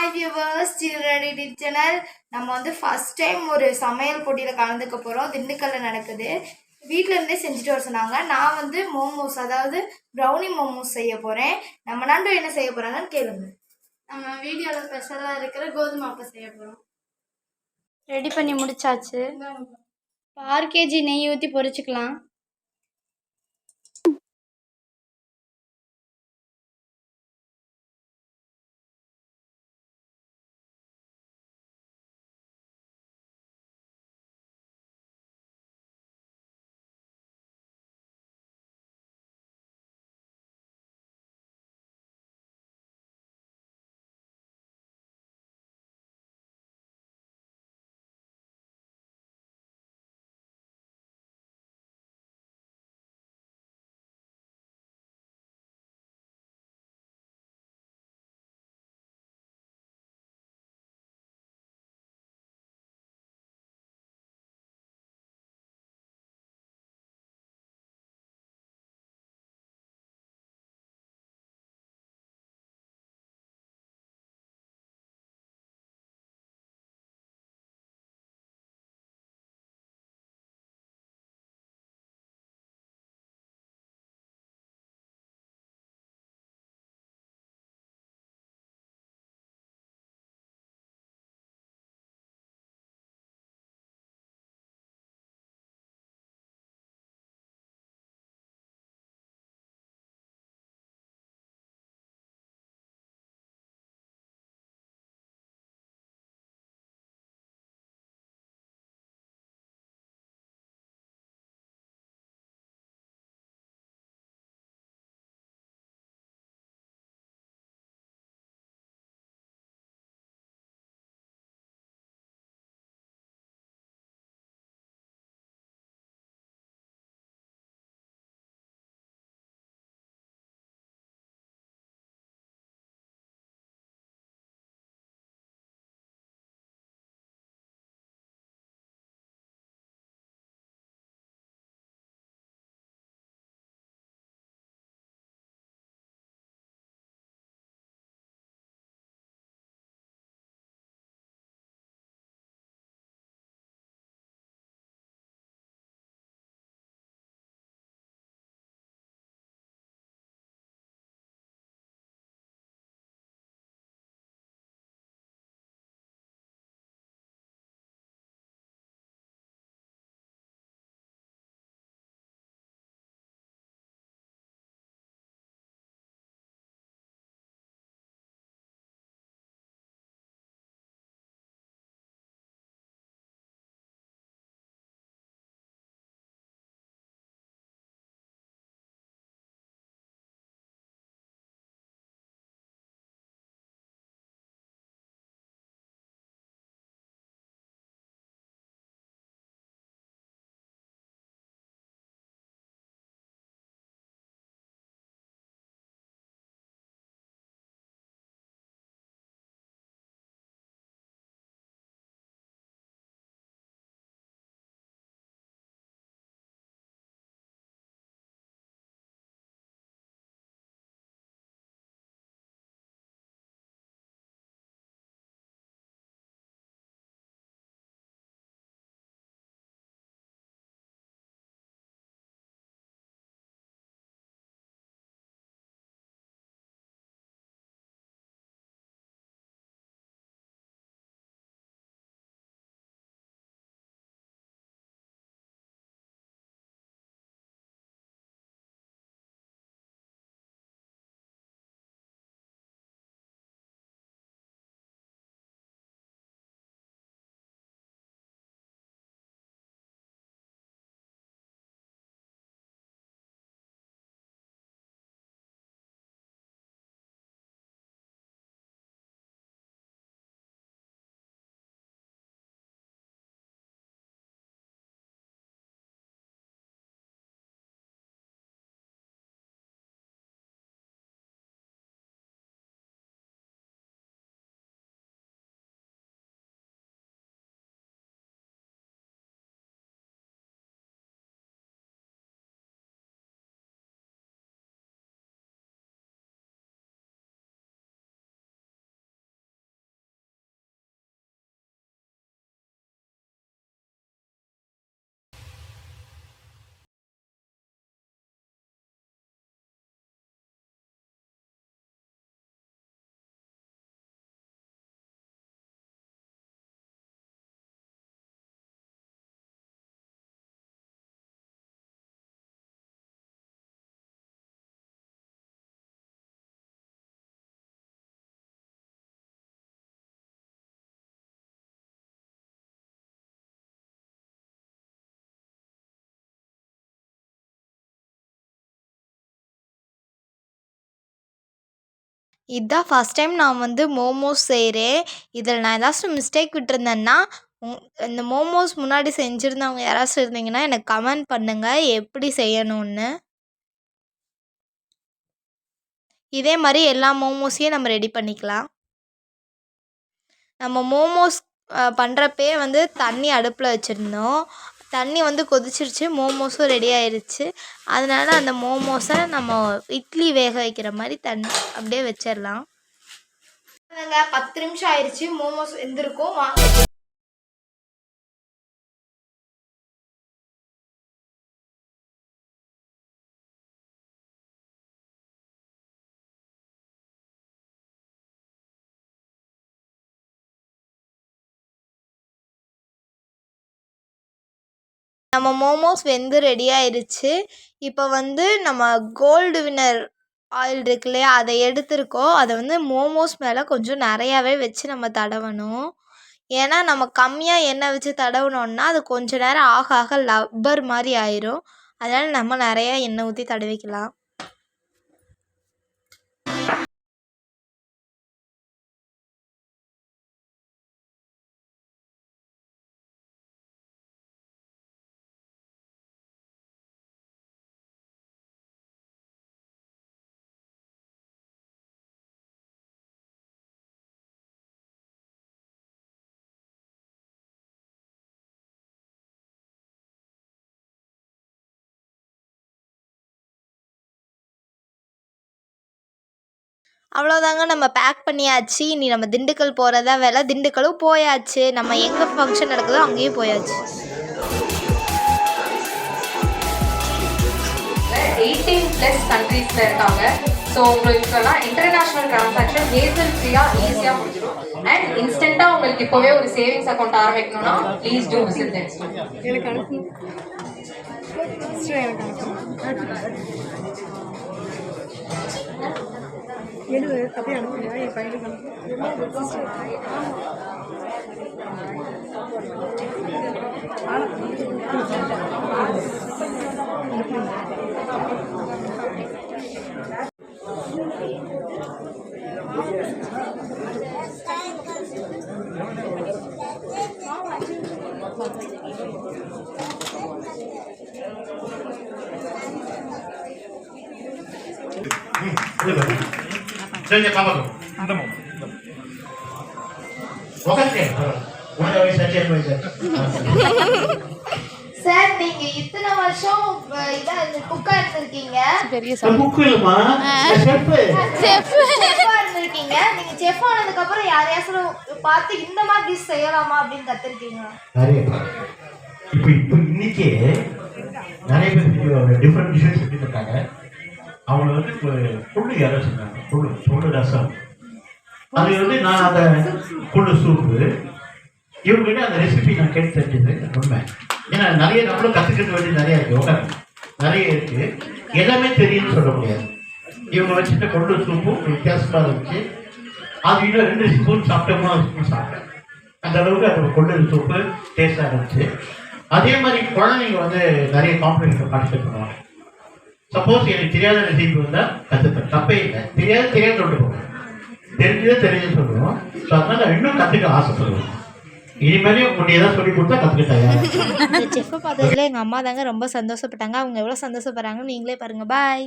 Hi viewers, children channel. நம்ம வந்து first time ஒரு சமையல் போட்டியில் கலந்துக்க போகிறோம். திண்டுக்கல்ல நடக்குது. வீட்டில் இருந்தே செஞ்சுட்டு வர சொன்னாங்க. நான் வந்து மோமோஸ், அதாவது ப்ரௌனி மோமோஸ் செய்ய போகிறேன். நம்ம நண்டு என்ன செய்ய போகிறாங்கன்னு கேளுங்க. நம்ம வீடியோவில் ஸ்பெஷலாக இருக்கிற கோதுமை அப்பம் செய்ய போகிறோம். ரெடி பண்ணி முடிச்சாச்சு. 6 kg நெய் ஊற்றி பொரிச்சுக்கலாம். இதுதான் ஃபஸ்ட் டைம் நான் வந்து மோமோஸ் செய்கிறேன். இதில் நான் ஏதாச்சும் மிஸ்டேக் விட்டுருந்தேன்னா இந்த மோமோஸ் முன்னாடி செஞ்சுருந்தவங்க யாராச்சும் இருந்தீங்கன்னா எனக்கு கமெண்ட் பண்ணுங்கள் எப்படி செய்யணும்னு. இதே மாதிரி எல்லா மோமோஸையும் நம்ம ரெடி பண்ணிக்கலாம். நம்ம மோமோஸ் பண்ணுறப்பயே வந்து தண்ணி அடுப்பில் வச்சுருந்தோம். தண்ணி வந்து கொதிச்சிருச்சு, மோமோஸும் ரெடி ஆயிடுச்சு. அதனால அந்த மோமோஸை நம்ம இட்லி வேக வைக்கிற மாதிரி அப்படியே வச்சிடலாம். 10 நிமிஷம் ஆயிடுச்சு, மோமோஸ் வெந்திருக்கும். வாங்க நம்ம மோமோஸ் வெந்து ரெடி ஆயிடுச்சு. இப்போ வந்து நம்ம கோல்டு வின்னர் ஆயில் இருக்கு இல்லையா, அதை எடுத்துருக்கோம். அதை வந்து மோமோஸ் மேலே கொஞ்சம் நிறையாவே வச்சு நம்ம தடவணும். ஏன்னா நம்ம கம்மியாக எண்ணெய் வச்சு தடவினோன்னா அது கொஞ்ச நேரம் ஆக ஆக லப்பர் மாதிரி ஆயிரும். அதனால் நம்ம நிறையா எண்ணெய் ஊற்றி தடவிக்கலாம். அவ்வளோதாங்க, நம்ம பேக் பண்ணியாச்சு. இனி நம்ம திண்டுக்கல் போகிறதா வேலை. திண்டுக்கலும் போயாச்சு. நம்ம எங்கே ஃபங்க்ஷன் நடக்குதோ அங்கேயும் போயாச்சு. 18+ கண்ட்ரீஸில் இருக்காங்க. ஸோ உங்களுக்கெல்லாம் இன்டர்நேஷ்னல் ட்ரான்சாக்ஷன் ஹேசல் ஃப்ரீயாக ஈஸியாக முடிஞ்சிடும். அண்ட் இன்ஸ்டண்ட்டாக உங்களுக்கு இப்போவே ஒரு சேவிங்ஸ் அக்கௌண்ட் ஆரம்பிக்கணும்னா ப்ளீஸ் டூ விசிட் தெம். எனக்கு அனுப்பு. எனக்கு எழுது அப்படியே அனுப்புங்க என் பையனுக்கு Saya kamu tu. Temu. Bukan dia. Mana orang saja yang macam. Sir, நீங்க இத்தனை வருஷம் குக்கா இருந்திருக்கீங்க. Bukulma. Chef. செஃப்பா இருந்திருக்கீங்க. நீங்க செஃப் ஆனதுக்கு அப்புறம் யாரையாச்சும் பார்த்து இந்த மாதிரி டிஷ் செய்யலாமா அப்படின்னு கத்துருக்கீங்க? நிறைய. இப்போ இன்னைக்கு நிறைய பேர் டிஃபரெண்ட் டிஷ்ஷஸ் செஞ்சுட்டு இருக்காங்க. அவங்க வந்து புல்லு யாரோ சொன்னாங்க. புல்லு ரசம். அது வந்து நான் அந்த புல்லு சூப்பு இவங்ககிட்ட அந்த ரெசிபி நான் கேட்டு தெரிஞ்சது உண்மை. ஏன்னா நிறைய நம்மளும் கற்றுக்கிறது வேண்டியது நிறையா இருக்குது. உட்காந்து நிறைய இருக்குது. எல்லாமே தெரியும்னு சொல்ல முடியாது. இவங்க வச்சுட்டு கொண்டு சூப்பும் வித்தியாசமாக இருந்துச்சு. அது இன்னும் 2 ஸ்பூன் சாப்பிட்டோம்னா ஸ்பூன் சாப்பிட்டேன். அந்த அளவுக்கு அது கொண்டு சூப்பு டேஸ்டாக இருந்துச்சு. அதே மாதிரி குழந்தைங்க வந்து நிறைய காம்படிஷன் பார்ட்டிசிபேட் பண்ணுவாங்க. சப்போஸ் எனக்கு தெரியாத ரெசிபி வந்தால் கற்றுப்பேன், தப்பே இல்லை. தெரியாது சொல்லிட்டு போவேன். தெரிஞ்சதுன்னு சொல்லுவோம். ஸோ அதனால் இன்னும் கற்றுக்க ஆசைப்படுவோம். இனிமேலே உங்களுக்கு ஏதாவது சொல்லி கொடுத்தா கற்றுக்கிட்டாங்க. இந்த செஃப்பை பார்த்ததுல எங்கள் அம்மா தாங்க ரொம்ப சந்தோஷப்பட்டாங்க. அவங்க எவ்வளோ சந்தோஷப்படுறாங்கன்னு நீங்களே பாருங்கள். பாய்.